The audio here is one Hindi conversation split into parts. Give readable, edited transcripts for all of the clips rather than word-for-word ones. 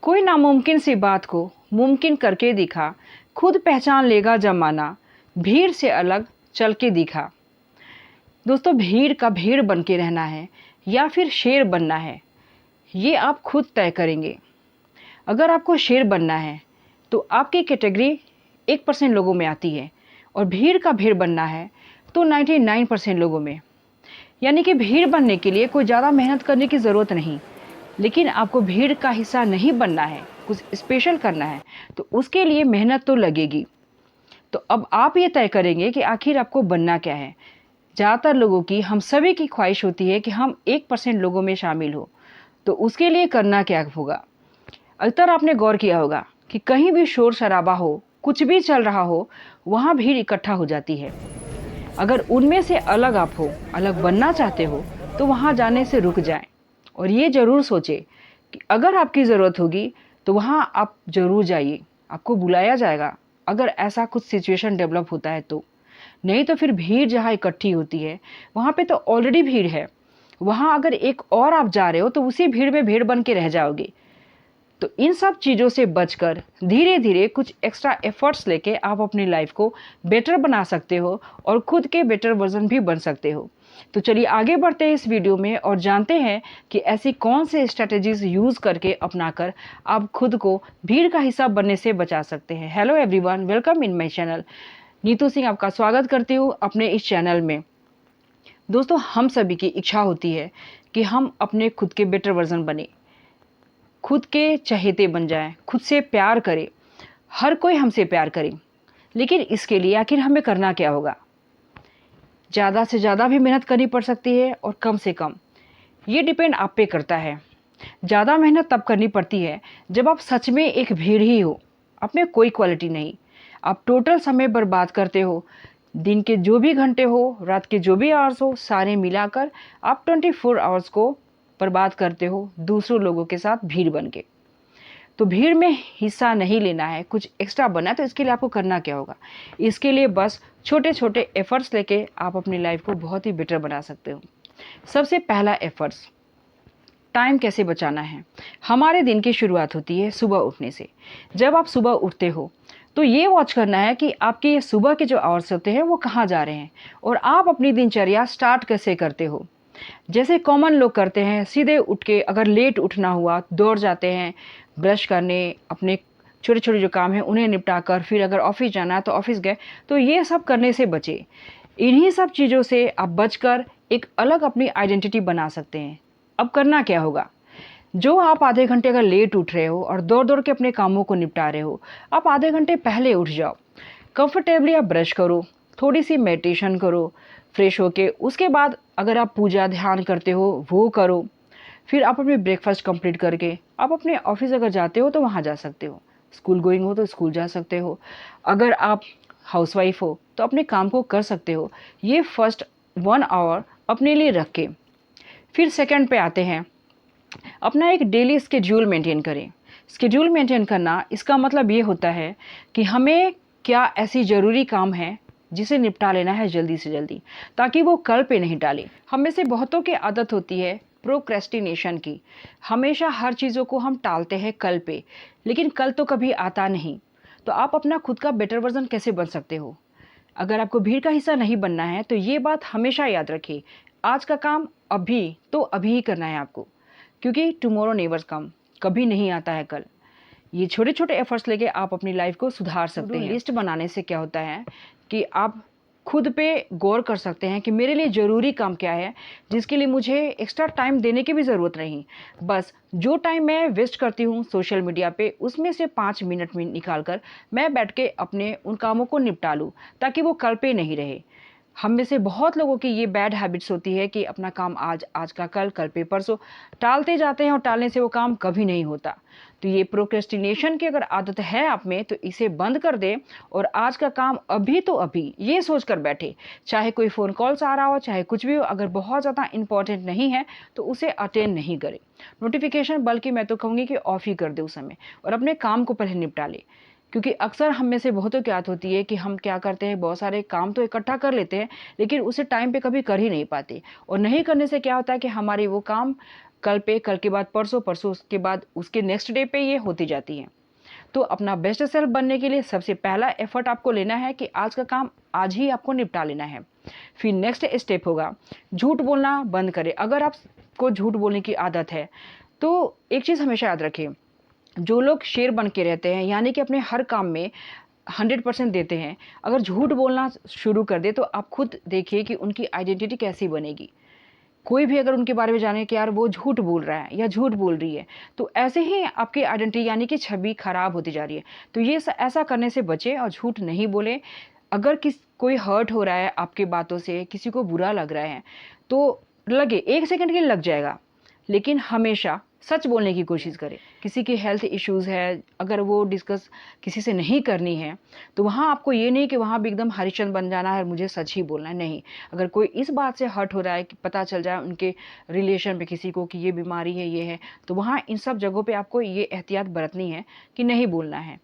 कोई नामुमकिन सी बात को मुमकिन करके दिखा, खुद पहचान लेगा जमाना, भीड़ से अलग चल के दिखा। दोस्तों, भीड़ का भीड़ बन के रहना है या फिर शेर बनना है, ये आप खुद तय करेंगे। अगर आपको शेर बनना है तो आपकी कैटेगरी 1% लोगों में आती है और भीड़ का भीड़ बनना है तो 99% लोगों में। यानी कि भीड़ बनने के लिए कोई ज़्यादा मेहनत करने की ज़रूरत नहीं, लेकिन आपको भीड़ का हिस्सा नहीं बनना है, कुछ स्पेशल करना है, तो उसके लिए मेहनत तो लगेगी। तो अब आप ये तय करेंगे कि आखिर आपको बनना क्या है। ज़्यादातर लोगों की, हम सभी की ख्वाहिश होती है कि हम 1% लोगों में शामिल हो, तो उसके लिए करना क्या होगा। अक्सर आपने गौर किया होगा कि कहीं भी शोर शराबा हो, कुछ भी चल रहा हो, वहाँ भीड़ इकट्ठा हो जाती है। अगर उनमें से अलग आप हो, अलग बनना चाहते हो, तो वहाँ जाने से रुक जाएं और ये ज़रूर सोचें कि अगर आपकी ज़रूरत होगी तो वहाँ आप ज़रूर जाइए, आपको बुलाया जाएगा अगर ऐसा कुछ सिचुएशन डेवलप होता है तो। नहीं तो फिर भीड़ जहाँ इकट्ठी होती है वहाँ पे तो ऑलरेडी भीड़ है, वहाँ अगर एक और आप जा रहे हो तो उसी भीड़ में भीड़ बन के रह जाओगे। तो इन सब चीज़ों से बचकर धीरे धीरे कुछ एक्स्ट्रा एफर्ट्स लेके आप अपनी लाइफ को बेटर बना सकते हो और खुद के बेटर वर्जन भी बन सकते हो। तो चलिए आगे बढ़ते हैं इस वीडियो में और जानते हैं कि ऐसी कौन से स्ट्रेटजीज यूज़ करके अपनाकर आप खुद को भीड़ का हिस्सा बनने से बचा सकते हैं। Hello everyone, welcome in my channel. Neetu Singh आपका स्वागत करती हूँ अपने इस चैनल में। दोस्तों, हम सभी की इच्छा होती है कि हम अपने खुद के बेटर वर्जन बने, खुद के चहेते बन जाएं, खुद से प्यार करें, हर कोई हमसे प्यार करे। लेकिन इसके लिए आखिर हमें करना क्या होगा। ज़्यादा से ज़्यादा भी मेहनत करनी पड़ सकती है और कम से कम, ये डिपेंड आप पे करता है। ज़्यादा मेहनत तब करनी पड़ती है जब आप सच में एक भीड़ ही हो, आप में कोई क्वालिटी नहीं, आप टोटल समय बर्बाद करते हो। दिन के जो भी घंटे हो, रात के जो भी आवर्स हो, सारे मिलाकर आप 24 आवर्स को बर्बाद करते हो दूसरों लोगों के साथ भीड़ बन के। तो भीड़ में हिस्सा नहीं लेना है, कुछ एक्स्ट्रा बनना है, तो इसके लिए आपको करना क्या होगा। इसके लिए बस छोटे छोटे एफर्ट्स लेके आप अपनी लाइफ को बहुत ही बेटर बना सकते हो। सबसे पहला एफर्ट्स, टाइम कैसे बचाना है। हमारे दिन की शुरुआत होती है सुबह उठने से। जब आप सुबह उठते हो तो ये वॉच करना है कि आपके ये सुबह के जो आवर्स होते हैं वो कहाँ जा रहे हैं और आप अपनी दिनचर्या स्टार्ट कैसे करते हो। जैसे कॉमन लोग करते हैं, सीधे उठ के अगर लेट उठना हुआ दौड़ जाते हैं ब्रश करने, अपने छोटे छोटे जो काम हैं उन्हें निपटा कर फिर अगर ऑफिस जाना है तो ऑफिस गए। तो ये सब करने से बचे। इन्हीं सब चीज़ों से आप बचकर एक अलग अपनी आइडेंटिटी बना सकते हैं। अब करना क्या होगा। जो आप आधे घंटे अगर लेट उठ रहे हो और दौड़ दौड़ के अपने कामों को निपटा रहे हो, आप आधे घंटे पहले उठ जाओ। कंफर्टेबली आप ब्रश करो, थोड़ी सी मेडिटेशन करो, फ्रेश होके उसके बाद अगर आप पूजा ध्यान करते हो वो करो। फिर आप अपने ब्रेकफास्ट कंप्लीट करके आप अपने ऑफिस अगर जाते हो तो वहाँ जा सकते हो, स्कूल गोइंग हो तो स्कूल जा सकते हो, अगर आप हाउसवाइफ हो तो अपने काम को कर सकते हो। ये फर्स्ट 1 आवर अपने लिए रख के फिर सेकंड पे आते हैं, अपना एक डेली स्केड्यूल मेंटेन करें। स्केड्यूल मेंटेन करना इसका मतलब ये होता है कि हमें क्या ऐसी ज़रूरी काम है जिसे निपटा लेना है जल्दी से जल्दी, ताकि वो कल पे नहीं टाले। हम में से बहुतों की आदत होती है प्रोक्रेस्टिनेशन की। हमेशा हर चीज़ों को हम टालते हैं कल पे, लेकिन कल तो कभी आता नहीं। तो आप अपना खुद का बेटर वर्जन कैसे बन सकते हो। अगर आपको भीड़ का हिस्सा नहीं बनना है तो ये बात हमेशा याद रखिए, आज का काम अभी तो अभी ही करना है आपको, क्योंकि टुमारो नेवर कम, कभी नहीं आता है कल। ये छोटे छोटे एफर्ट्स लेके आप अपनी लाइफ को सुधार सकते हैं। लिस्ट बनाने से क्या होता है कि आप खुद पे गौर कर सकते हैं कि मेरे लिए ज़रूरी काम क्या है, जिसके लिए मुझे एक्स्ट्रा टाइम देने की भी ज़रूरत नहीं। बस जो टाइम मैं वेस्ट करती हूँ सोशल मीडिया पे, उसमें से 5 मिनट में निकाल कर मैं बैठ के अपने उन कामों को निपटा लूँ, ताकि वो कल पे नहीं रहे। हम में से बहुत लोगों की ये बैड हैबिट्स होती है कि अपना काम आज, आज का कल, कल पे परसों टालते जाते हैं और टालने से वो काम कभी नहीं होता। तो ये प्रोक्रेस्टिनेशन की अगर आदत है आप में तो इसे बंद कर दें और आज का काम अभी तो अभी ये सोच कर बैठे। चाहे कोई फ़ोन कॉल्स आ रहा हो, चाहे कुछ भी हो, अगर बहुत ज़्यादा इंपॉर्टेंट नहीं है तो उसे अटेंड नहीं करें। नोटिफिकेशन बल्कि मैं तो कहूँगी कि ऑफ ही कर दे उस समय और अपने काम को पहले निपटा ले। क्योंकि अक्सर हम में से बहुतों की आदत होती है कि हम क्या करते हैं, बहुत सारे काम तो इकट्ठा कर लेते हैं लेकिन उसे टाइम पे कभी कर ही नहीं पाते। और नहीं करने से क्या होता है कि हमारी वो काम कल पे, कल के बाद परसों, परसों के बाद उसके नेक्स्ट डे पे ये होती जाती हैं। तो अपना बेस्ट सेल्फ बनने के लिए सबसे पहला एफर्ट आपको लेना है कि आज का काम आज ही आपको निपटा लेना है। फिर नेक्स्ट स्टेप होगा, झूठ बोलना बंद करें। अगर आपको झूठ बोलने की आदत है तो एक चीज़ हमेशा याद रखें, जो लोग शेर बन के रहते हैं, यानी कि अपने हर काम में 100% देते हैं, अगर झूठ बोलना शुरू कर दे तो आप खुद देखिए कि उनकी आइडेंटिटी कैसी बनेगी। कोई भी अगर उनके बारे में जाने कि यार वो झूठ बोल रहा है या झूठ बोल रही है, तो ऐसे ही आपकी आइडेंटिटी यानी कि छवि खराब होती जा रही है। तो ये ऐसा करने से बचें और झूठ नहीं बोलें। अगर कोई हर्ट हो रहा है आपकी बातों से, किसी को बुरा लग रहा है, तो लगे 1 सेकंड के लिए लग जाएगा, लेकिन हमेशा सच बोलने की कोशिश करें। किसी की हेल्थ इश्यूज़ है, अगर वो डिस्कस किसी से नहीं करनी है, तो वहाँ आपको ये नहीं कि वहाँ भी एकदम हरिश्चंद्र बन जाना है और मुझे सच ही बोलना है, नहीं। अगर कोई इस बात से हर्ट हो रहा है कि पता चल जाए उनके रिलेशन में किसी को कि ये बीमारी है, ये है, तो वहाँ इन सब जगहों पे आपको ये एहतियात बरतनी है कि नहीं बोलना है,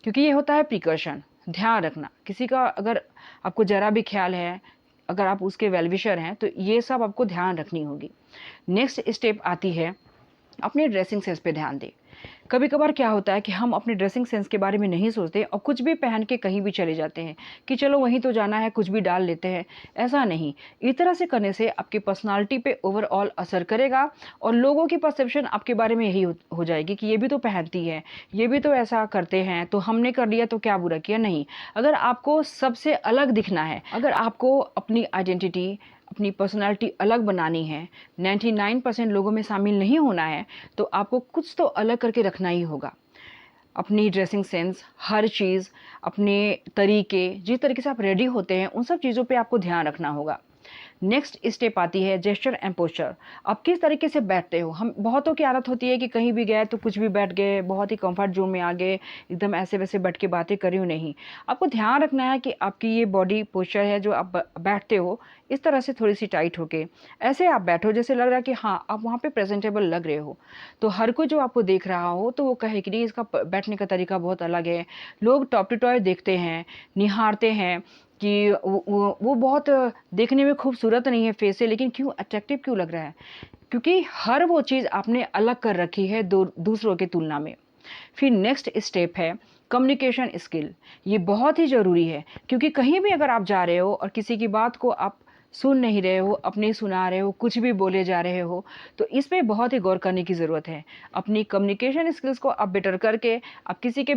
क्योंकि ये होता है प्रिकॉशन। ध्यान रखना, किसी का अगर आपको ज़रा भी ख्याल है, अगर आप उसके वेलविशर हैं, तो ये सब आपको ध्यान रखनी होगी। नेक्स्ट स्टेप आती है, अपने ड्रेसिंग सेंस पे ध्यान दें। कभी कभार क्या होता है कि हम अपने ड्रेसिंग सेंस के बारे में नहीं सोचते और कुछ भी पहन के कहीं भी चले जाते हैं कि चलो वहीं तो जाना है, कुछ भी डाल लेते हैं। ऐसा नहीं, इस तरह से करने से आपकी पर्सनालिटी पे ओवरऑल असर करेगा और लोगों की परसेप्शन आपके बारे में यही हो जाएगी कि ये भी तो पहनती है, ये भी तो ऐसा करते हैं, तो हमने कर लिया तो क्या बुरा किया। नहीं, अगर आपको सबसे अलग दिखना है, अगर आपको अपनी आइडेंटिटी, अपनी पर्सनालिटी अलग बनानी है, 99% लोगों में शामिल नहीं होना है, तो आपको कुछ तो अलग करके रखना ही होगा। अपनी ड्रेसिंग सेंस, हर चीज़, अपने तरीके, जिस तरीके से आप रेडी होते हैं, उन सब चीज़ों पे आपको ध्यान रखना होगा। नेक्स्ट स्टेप आती है जेस्चर एंड पोस्चर। आप किस तरीके से बैठते हो। हम बहुतों की आदत होती है कि कहीं भी गए तो कुछ भी बैठ गए, बहुत ही कंफर्ट जोन में आ गए, एकदम ऐसे वैसे बैठ के बातें करी हो। नहीं, आपको ध्यान रखना है कि आपकी ये बॉडी पोस्चर है, जो आप बैठते हो, इस तरह से थोड़ी सी टाइट होके ऐसे आप बैठो जैसे लग रहा है कि हाँ आप वहाँ पे प्रेजेंटेबल लग रहे हो। तो हर कोई जो आपको देख रहा हो तो वो कहे कि नहीं, इसका बैठने का तरीका बहुत अलग है। लोग टॉप टू टॉय देखते हैं, निहारते हैं कि वो बहुत देखने में खूबसूरत नहीं है फेस से, लेकिन क्यों अट्रैक्टिव क्यों लग रहा है, क्योंकि हर वो चीज़ आपने अलग कर रखी है दूसरों की तुलना में। फिर नेक्स्ट स्टेप है कम्युनिकेशन स्किल। ये बहुत ही ज़रूरी है, क्योंकि कहीं भी अगर आप जा रहे हो और किसी की बात को आप सुन नहीं रहे हो, अपनी सुना रहे हो, कुछ भी बोले जा रहे हो, तो इस पे बहुत ही गौर करने की ज़रूरत है। अपनी कम्युनिकेशन स्किल्स को आप बेटर करके आप किसी के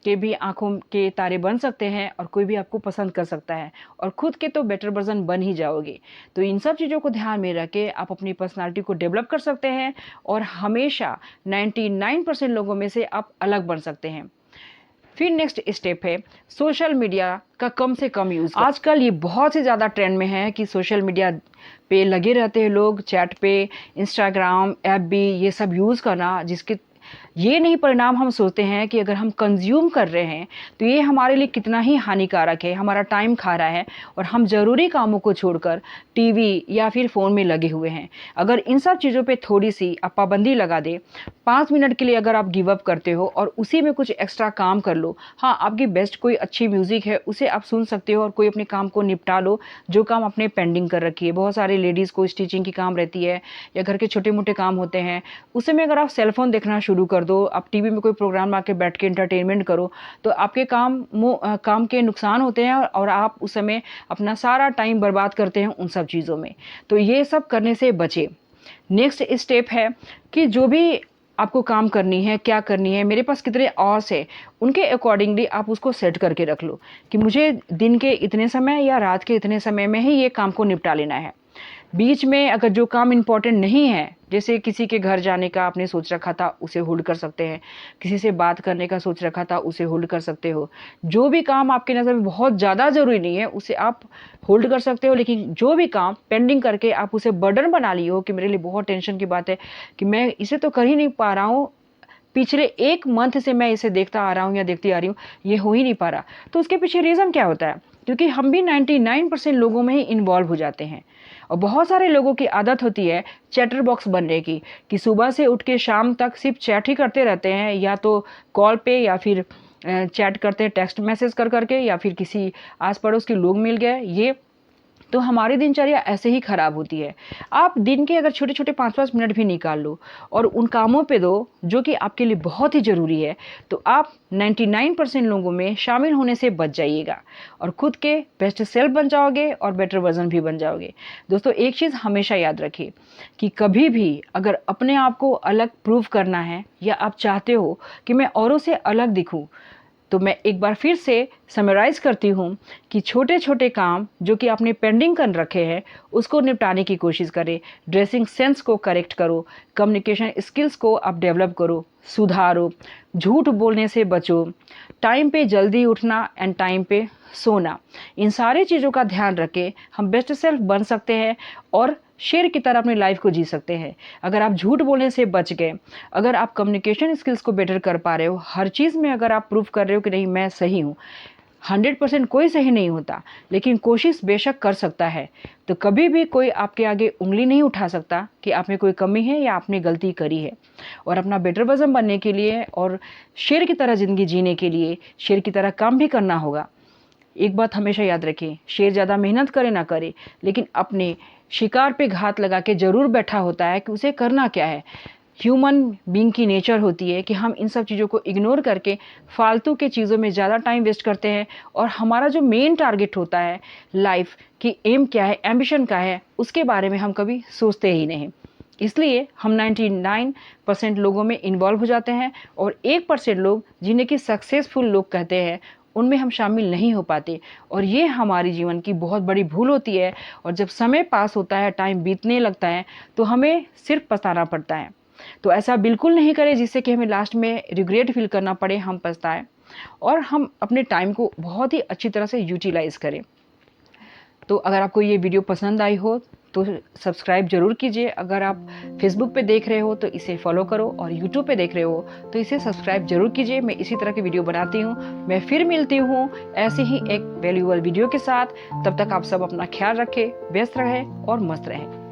भी आंखों के तारे बन सकते हैं और कोई भी आपको पसंद कर सकता है और खुद के तो बेटर वर्जन बन ही जाओगे। तो इन सब चीज़ों को ध्यान में रख के आप अपनी पर्सनालिटी को डेवलप कर सकते हैं और हमेशा 99% लोगों में से आप अलग बन सकते हैं। फिर नेक्स्ट स्टेप है सोशल मीडिया का कम से कम यूज़। आजकल ये बहुत ही ज़्यादा ट्रेंड में है कि सोशल मीडिया पे लगे रहते हैं लोग, चैट पे, इंस्टाग्राम, एफबी, ये सब यूज़ करना, जिसके ये नहीं परिणाम हम सोचते हैं कि अगर हम कंज्यूम कर रहे हैं तो ये हमारे लिए कितना ही हानिकारक है, हमारा टाइम खा रहा है और हम ज़रूरी कामों को छोड़कर टीवी या फिर फ़ोन में लगे हुए हैं। अगर इन सब चीज़ों पे थोड़ी सी आप पाबंदी लगा दे, 5 मिनट के लिए अगर आप गिव अप करते हो और उसी में कुछ एक्स्ट्रा काम कर लो, हाँ आपकी बेस्ट कोई अच्छी म्यूज़िक है उसे आप सुन सकते हो और कोई अपने काम को निपटा लो जो काम आपने पेंडिंग कर रखी है। बहुत सारे लेडीज़ को स्टिचिंग की काम रहती है या घर के छोटे मोटे काम होते हैं, उस समय अगर आप सेलफोन देखना शुरू कर दो, आप टीवी में कोई प्रोग्राम ला के बैठ के एंटरटेनमेंट करो, तो आपके काम के नुकसान होते हैं और आप उस समय अपना सारा टाइम बर्बाद करते हैं उन सब चीज़ों में। तो ये सब करने से बचे। नेक्स्ट स्टेप है कि जो भी आपको काम करनी है, क्या करनी है, मेरे पास कितने आवर्स है, उनके अकॉर्डिंगली आप उसको सेट करके रख लो कि मुझे दिन के इतने समय या रात के इतने समय में ही ये काम को निपटा लेना है। बीच में अगर जो काम इम्पोर्टेंट नहीं है, जैसे किसी के घर जाने का आपने सोच रखा था, उसे होल्ड कर सकते हैं। किसी से बात करने का सोच रखा था, उसे होल्ड कर सकते हो। जो भी काम आपके नज़र में बहुत ज़्यादा ज़रूरी नहीं है, उसे आप होल्ड कर सकते हो। लेकिन जो भी काम पेंडिंग करके आप उसे बर्डन बना लिए हो कि मेरे लिए बहुत टेंशन की बात है कि मैं इसे तो कर ही नहीं पा रहा हूँ, पिछले 1 मंथ से मैं इसे देखता आ रहा हूँ या देखती आ रही हूँ, ये हो ही नहीं पा रहा, तो उसके पीछे रीज़न क्या होता है? क्योंकि हम भी 99% लोगों में ही इन्वॉल्व हो जाते हैं और बहुत सारे लोगों की आदत होती है चैटर बॉक्स बनने की, कि सुबह से उठ के शाम तक सिर्फ चैट ही करते रहते हैं, या तो कॉल पे या फिर चैट करते हैं टेक्स्ट मैसेज कर करके, या फिर किसी आस पड़ोस के लोग मिल गए, ये तो हमारी दिनचर्या ऐसे ही खराब होती है। आप दिन के अगर छोटे-छोटे 5-5 मिनट भी निकाल लो और उन कामों पे दो जो कि आपके लिए बहुत ही ज़रूरी है, तो आप 99% लोगों में शामिल होने से बच जाइएगा और खुद के बेस्ट सेल्फ बन जाओगे और बेटर वर्ज़न भी बन जाओगे। दोस्तों, एक चीज़ हमेशा याद रखिए कि कभी भी अगर अपने आप को अलग प्रूव करना है या आप चाहते हो कि मैं औरों से अलग दिखूँ, तो मैं एक बार फिर से समराइज़ करती हूँ कि छोटे-छोटे काम जो कि आपने पेंडिंग कर रखे हैं, उसको निपटाने की कोशिश करें। ड्रेसिंग सेंस को करेक्ट करो, कम्युनिकेशन स्किल्स को आप डेवलप करो, सुधारो, झूठ बोलने से बचो, टाइम पे जल्दी उठना एंड टाइम पे सोना। इन सारी चीज़ों का ध्यान रख के हम बेस्ट सेल्फ बन सकते हैं और शेर की तरह अपनी लाइफ को जी सकते हैं। अगर आप झूठ बोलने से बच गए, अगर आप कम्युनिकेशन स्किल्स को बेटर कर पा रहे हो, हर चीज़ में अगर आप प्रूव कर रहे हो कि नहीं मैं सही हूँ, 100% कोई सही नहीं होता, लेकिन कोशिश बेशक कर सकता है, तो कभी भी कोई आपके आगे उँगली नहीं उठा सकता कि आप में कोई कमी है या आपने गलती करी है। और अपना बेटर वर्ज़न बनने के लिए और शेर की तरह ज़िंदगी जीने के लिए शेर की तरह काम भी करना होगा। एक बात हमेशा याद रखें, शेर ज़्यादा मेहनत करे ना करे, लेकिन अपने शिकार पे घात लगा के ज़रूर बैठा होता है कि उसे करना क्या है। ह्यूमन बीइंग की नेचर होती है कि हम इन सब चीज़ों को इग्नोर करके फालतू के चीज़ों में ज़्यादा टाइम वेस्ट करते हैं और हमारा जो मेन टारगेट होता है लाइफ की एम क्या है, एम्बिशन क्या है, उसके बारे में हम कभी सोचते ही नहीं। इसलिए हम 99% लोगों में इन्वॉल्व हो जाते हैं और 1% लोग जिन्हें कि सक्सेसफुल लोग कहते हैं, उनमें हम शामिल नहीं हो पाते और ये हमारी जीवन की बहुत बड़ी भूल होती है। और जब समय पास होता है, टाइम बीतने लगता है, तो हमें सिर्फ पछताना पड़ता है। तो ऐसा बिल्कुल नहीं करें जिससे कि हमें लास्ट में रिग्रेट फील करना पड़े, हम पछताएं और हम अपने टाइम को बहुत ही अच्छी तरह से यूटिलाइज़ करें। तो अगर आपको ये वीडियो पसंद आई हो तो सब्सक्राइब ज़रूर कीजिए। अगर आप फेसबुक पे देख रहे हो तो इसे फॉलो करो और यूट्यूब पे देख रहे हो तो इसे सब्सक्राइब ज़रूर कीजिए। मैं इसी तरह की वीडियो बनाती हूँ। मैं फिर मिलती हूँ ऐसे ही एक वैल्यूएबल वीडियो के साथ। तब तक आप सब अपना ख्याल रखें, व्यस्त रहें और मस्त रहें।